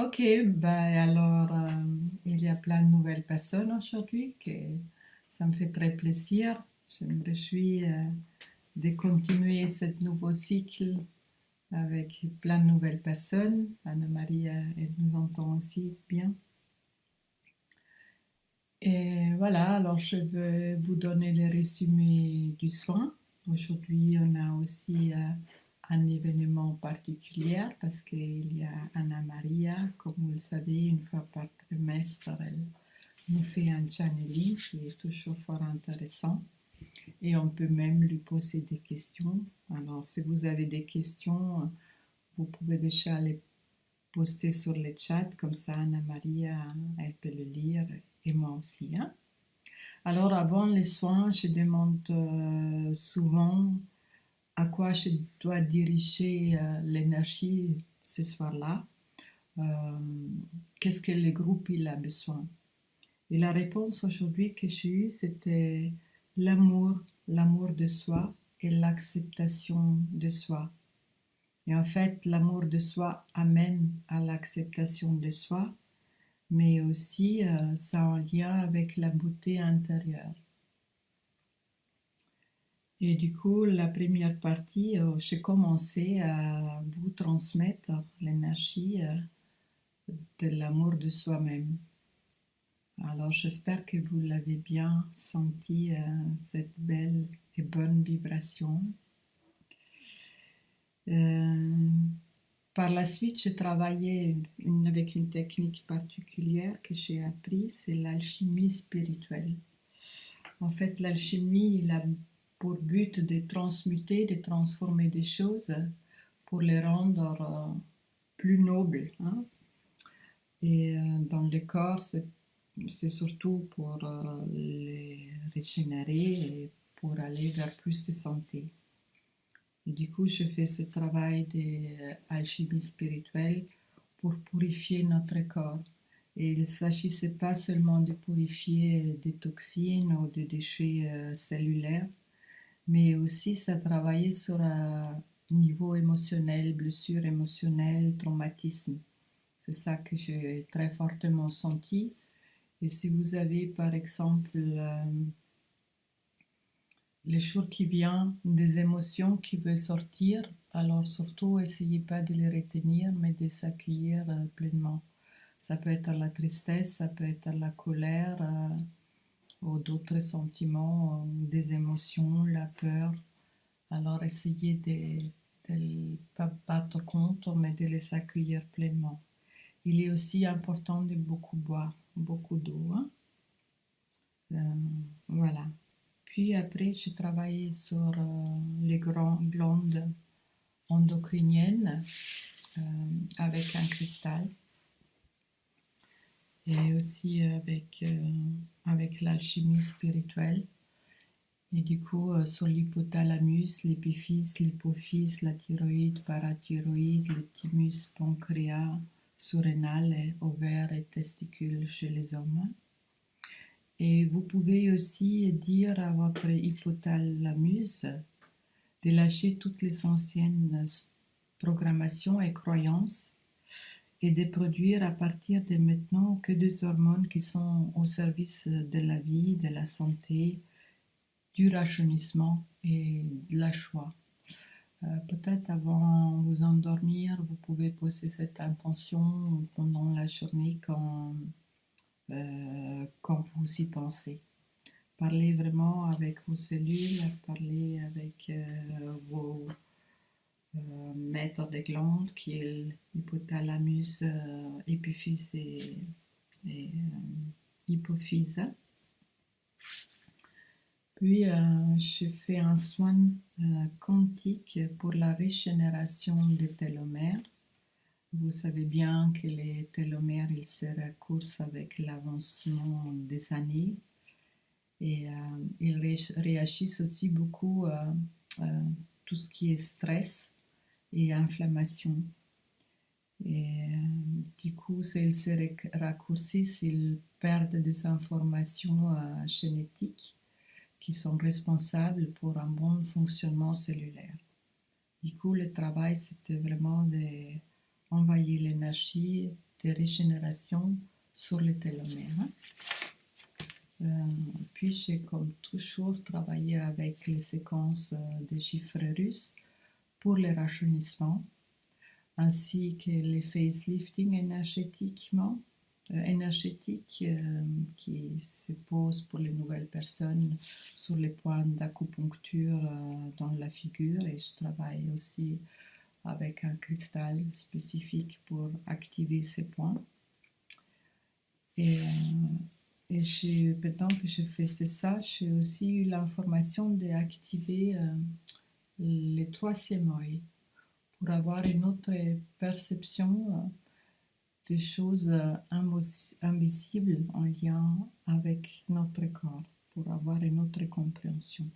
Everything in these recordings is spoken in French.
Ok, ben alors il y a plein de nouvelles personnes aujourd'hui, que ça me fait très plaisir. Je me réjouis de continuer ce nouveau cycle avec plein de nouvelles personnes. Anna-Marie, elle nous entend aussi bien. Et voilà, alors je vais vous donner le résumé du soin. Aujourd'hui, on a aussi un événement particulier parce qu'il y a Anna Maria, comme vous le savez, une fois par trimestre, elle nous fait un channeling qui est toujours fort intéressant et on peut même lui poser des questions. Alors, si vous avez des questions, vous pouvez déjà les poster sur le chat, comme ça Anna Maria, elle peut le lire et moi aussi, hein. Alors, avant les soins, je demande souvent à quoi je dois diriger l'énergie ce soir-là. Euh, Qu'est-ce que le groupe il a besoin? Et la réponse aujourd'hui que j'ai eue, c'était l'amour, l'amour de soi et l'acceptation de soi. Et en fait, l'amour de soi amène à l'acceptation de soi, mais aussi ça en lien avec la beauté intérieure. Et du coup, la première partie, j'ai commencé à vous transmettre l'énergie de l'amour de soi-même. Alors, j'espère que vous l'avez bien senti, cette belle et bonne vibration. Euh, Par la suite, j'ai travaillé avec une technique particulière que j'ai apprise, c'est l'alchimie spirituelle. En fait, l'alchimie, il a pour but de transmuter, de transformer des choses pour les rendre plus nobles, hein. Et dans le corps, c'est surtout pour les régénérer et pour aller vers plus de santé. Et du coup, je fais ce travail d'alchimie spirituelle pour purifier notre corps. Et il ne s'agissait pas seulement de purifier des toxines ou des déchets cellulaires, mais aussi ça travaillait sur un niveau émotionnel, blessure émotionnelle, traumatisme. C'est ça que j'ai très fortement senti. Et si vous avez par exemple les jours qui viennent, des émotions qui veulent sortir, alors surtout essayez pas de les retenir, mais de s'accueillir pleinement. Ça peut être la tristesse, ça peut être la colère, ou d'autres sentiments, des émotions, la peur. Alors essayez de ne pas battre contre, mais de les accueillir pleinement. Il est aussi important de beaucoup boire, beaucoup d'eau, hein. Euh, voilà. Puis après, j'ai travaillé sur les glandes endocriniennes euh, avec un cristal et aussi avec l'alchimie spirituelle. Et du coup, sur l'hypothalamus, l'épiphyse, l'hypophyse, la thyroïde, parathyroïde, le thymus, pancréas, surrénal, et ovaires et testicules chez les hommes. Et vous pouvez aussi dire à votre hypothalamus de lâcher toutes les anciennes programmations et croyances et de produire à partir de maintenant que des hormones qui sont au service de la vie, de la santé, du rajeunissement et de la joie. Peut-être avant de vous endormir, vous pouvez poser cette intention pendant la journée quand vous y pensez. Parlez vraiment avec vos cellules, parlez avec vos maîtres des glandes qui est l'hypothalamus, épiphyse et hypophyse. Puis, je fais un soin quantique pour la régénération des télomères. Vous savez bien que les télomères, ils se raccourcissent avec l'avancement des années et ils réagissent aussi beaucoup à tout ce qui est stress et inflammation. Et du coup, s'ils se raccourcissent, ils perdent des informations génétiques qui sont responsables pour un bon fonctionnement cellulaire. Du coup, le travail, c'était vraiment d'envoyer l'énergie de régénération sur les télomères. Puis j'ai comme toujours travaillé avec les séquences de chiffres russes pour le rajeunissement, ainsi que les facelifting énergétiques qui se posent pour les nouvelles personnes sur les points d'acupuncture dans la figure. Et je travaille aussi avec un cristal spécifique pour activer ces points. Et pendant que je faisais ça, j'ai aussi eu l'information d'activer le troisième œil pour avoir une autre perception des choses invisibles en lien avec notre corps, pour avoir une autre compréhension.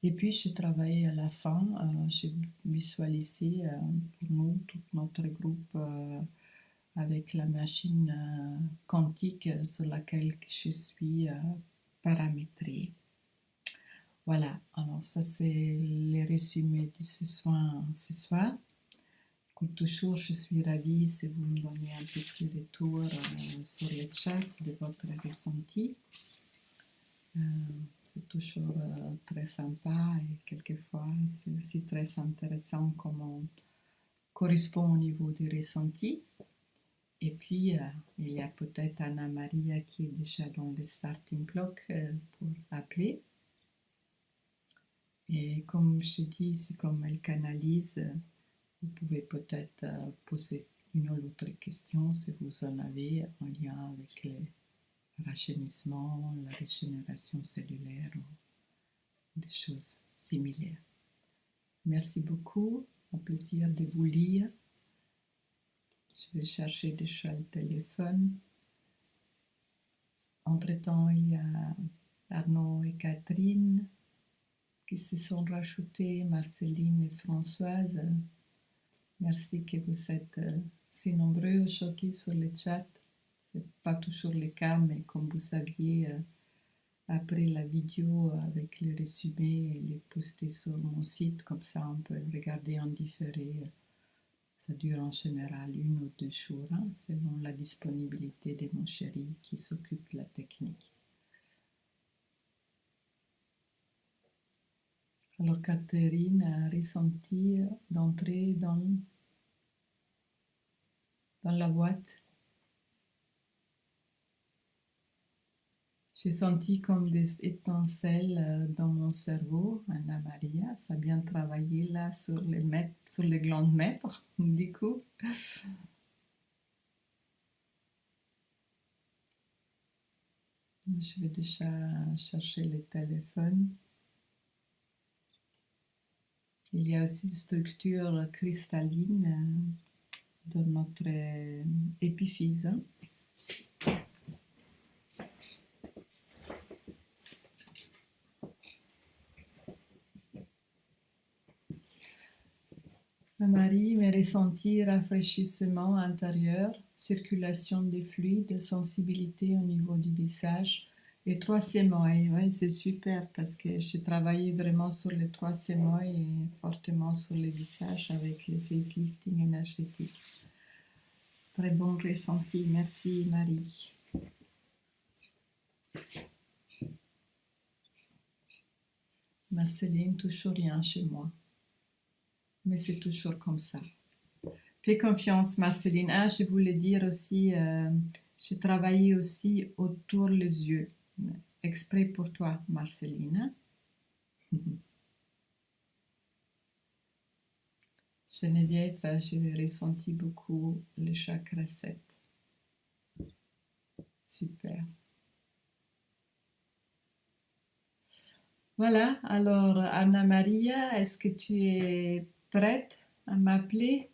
Et puis, j'ai travaillé à la fin, j'ai visualisé pour nous, tout notre groupe, avec la machine quantique sur laquelle je suis paramétrée. Voilà, alors ça c'est les résumés de ce soir. Comme toujours, je suis ravie si vous me donnez un petit retour sur le chat de votre ressenti. C'est toujours très sympa et quelquefois c'est aussi très intéressant comment on correspond au niveau du ressenti. Et puis il y a peut-être Anna-Maria qui est déjà dans le starting block pour appeler. Et comme je dis, c'est comme elle canalise, vous pouvez peut-être poser une ou l'autre question si vous en avez en lien avec le rajeunissement, la régénération cellulaire ou des choses similaires. Merci beaucoup, un plaisir de vous lire. Je vais chercher déjà le téléphone. Entre-temps, il y a Arnaud et Catherine qui se sont rajoutés, Marceline et Françoise. Merci que vous êtes si nombreux aujourd'hui sur le chat. Ce n'est pas toujours le cas, mais comme vous saviez, après la vidéo avec les résumés, et les poster sur mon site, comme ça on peut regarder en différé. Ça dure en général 1 ou 2 jours, selon la disponibilité de mon chéri qui s'occupe de la technique. Alors Catherine a ressenti d'entrer dans la boîte. J'ai senti comme des étincelles dans mon cerveau, Anna-Maria. Ça a bien travaillé là sur les glandes maîtres, du coup. Je vais déjà chercher le téléphone. Il y a aussi une structure cristalline dans notre épiphyse. Marie, mes ressentis, rafraîchissement intérieur, circulation des fluides, sensibilité au niveau du visage. Et troisième œil, ouais, c'est super parce que j'ai travaillé vraiment sur le troisième œil et fortement sur le visage avec le facelifting énergétique. Très bon ressenti, merci Marie. Marceline, toujours rien chez moi. Mais c'est toujours comme ça. Fais confiance, Marceline. Je voulais dire aussi, j'ai travaillé aussi autour les yeux, exprès pour toi, Marceline. Geneviève, j'ai ressenti beaucoup le chakra 7. Super. Voilà, alors Anna-Maria, est-ce que tu es prête à m'appeler?